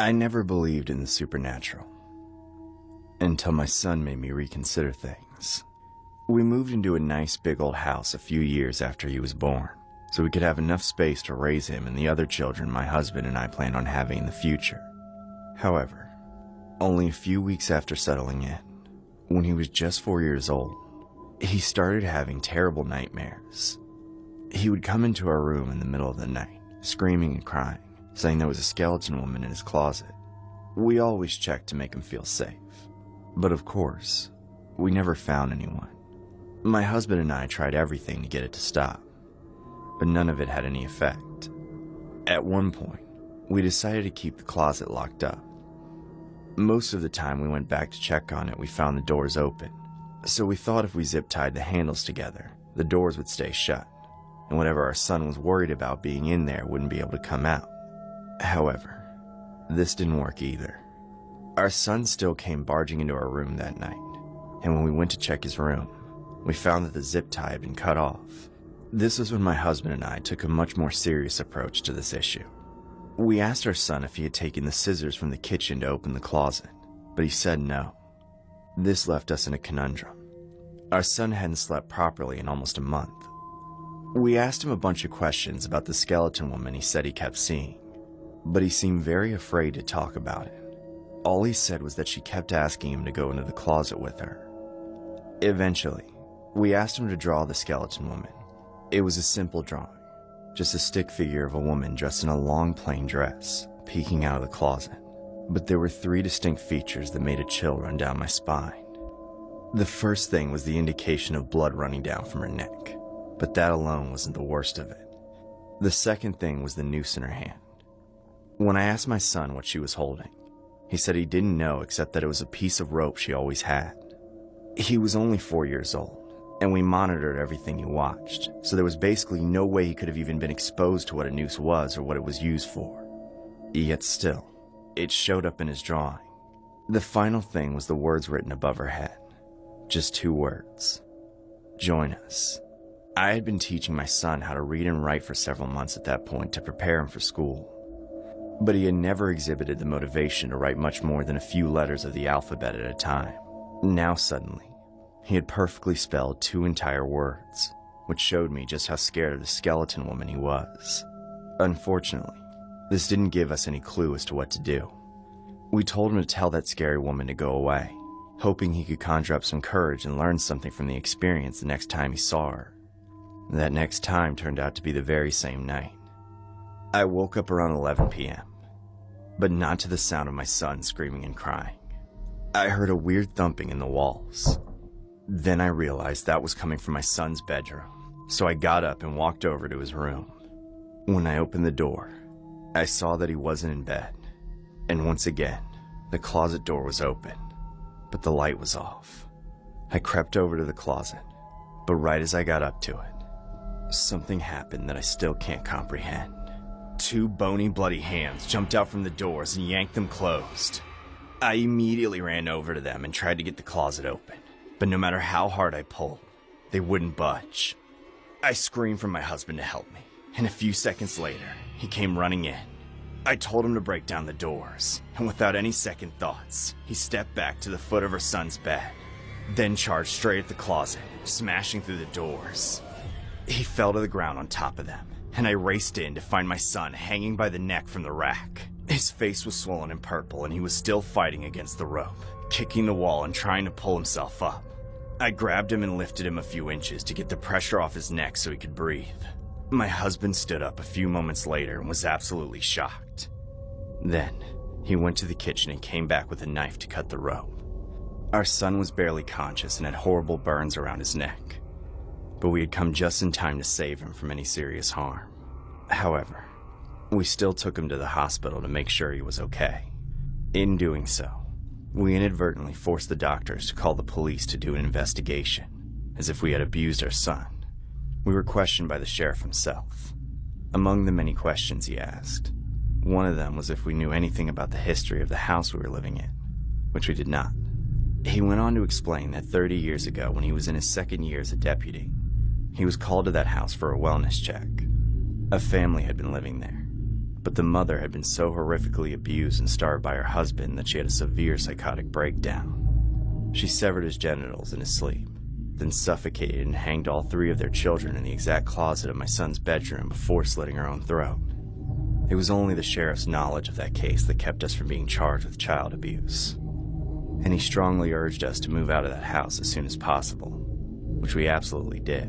I never believed in the supernatural until my son made me reconsider things. We moved into a nice big old house a few years after he was born, so we could have enough space to raise him and the other children my husband and I planned on having in the future. However, only a few weeks after settling in, when he was just 4 years old, he started having terrible nightmares. He would come into our room in the middle of the night, screaming and crying, saying there was a skeleton woman in his closet. We always checked to make him feel safe, but of course, we never found anyone. My husband and I tried everything to get it to stop, but none of it had any effect. At one point, we decided to keep the closet locked up. Most of the time we went back to check on it, we found the doors open, so we thought if we zip-tied the handles together, the doors would stay shut, and whatever our son was worried about being in there wouldn't be able to come out. However, this didn't work either. Our son still came barging into our room that night, and when we went to check his room, we found that the zip tie had been cut off. This was when my husband and I took a much more serious approach to this issue. We asked our son if he had taken the scissors from the kitchen to open the closet, but he said no. This left us in a conundrum. Our son hadn't slept properly in almost a month. We asked him a bunch of questions about the skeleton woman he said he kept seeing, but he seemed very afraid to talk about it. All he said was that she kept asking him to go into the closet with her. Eventually, we asked him to draw the skeleton woman. It was a simple drawing, just a stick figure of a woman dressed in a long plain dress, peeking out of the closet. But there were 3 distinct features that made a chill run down my spine. The first thing was the indication of blood running down from her neck, but that alone wasn't the worst of it. The second thing was the noose in her hand. When I asked my son what she was holding, he said he didn't know except that it was a piece of rope she always had. He was only 4 years old, and we monitored everything he watched, so there was basically no way he could have even been exposed to what a noose was or what it was used for. Yet still, it showed up in his drawing. The final thing was the words written above her head. Just 2 words. Join us. I had been teaching my son how to read and write for several months at that point to prepare him for school. But he had never exhibited the motivation to write much more than a few letters of the alphabet at a time. Now suddenly, he had perfectly spelled 2 entire words, which showed me just how scared of the skeleton woman he was. Unfortunately, this didn't give us any clue as to what to do. We told him to tell that scary woman to go away, hoping he could conjure up some courage and learn something from the experience the next time he saw her. That next time turned out to be the very same night. I woke up around 11 p.m., but not to the sound of my son screaming and crying. I heard a weird thumping in the walls. Then I realized that was coming from my son's bedroom, so I got up and walked over to his room. When I opened the door, I saw that he wasn't in bed, and once again, the closet door was open, but the light was off. I crept over to the closet, but right as I got up to it, something happened that I still can't comprehend. 2 bony, bloody hands jumped out from the doors and yanked them closed. I immediately ran over to them and tried to get the closet open, but no matter how hard I pulled, they wouldn't budge. I screamed for my husband to help me, and a few seconds later, he came running in. I told him to break down the doors, and without any second thoughts, he stepped back to the foot of her son's bed, then charged straight at the closet, smashing through the doors. He fell to the ground on top of them, and I raced in to find my son hanging by the neck from the rack. His face was swollen and purple, and he was still fighting against the rope, kicking the wall and trying to pull himself up. I grabbed him and lifted him a few inches to get the pressure off his neck so he could breathe. My husband stood up a few moments later and was absolutely shocked. Then, he went to the kitchen and came back with a knife to cut the rope. Our son was barely conscious and had horrible burns around his neck, but we had come just in time to save him from any serious harm. However, we still took him to the hospital to make sure he was okay. In doing so, we inadvertently forced the doctors to call the police to do an investigation, as if we had abused our son. We were questioned by the sheriff himself. Among the many questions he asked, one of them was if we knew anything about the history of the house we were living in, which we did not. He went on to explain that 30 years ago, when he was in his 2nd year as a deputy, he was called to that house for a wellness check. A family had been living there, but the mother had been so horrifically abused and starved by her husband that she had a severe psychotic breakdown. She severed his genitals in his sleep, then suffocated and hanged all 3 of their children in the exact closet of my son's bedroom before slitting her own throat. It was only the sheriff's knowledge of that case that kept us from being charged with child abuse, and he strongly urged us to move out of that house as soon as possible, which we absolutely did.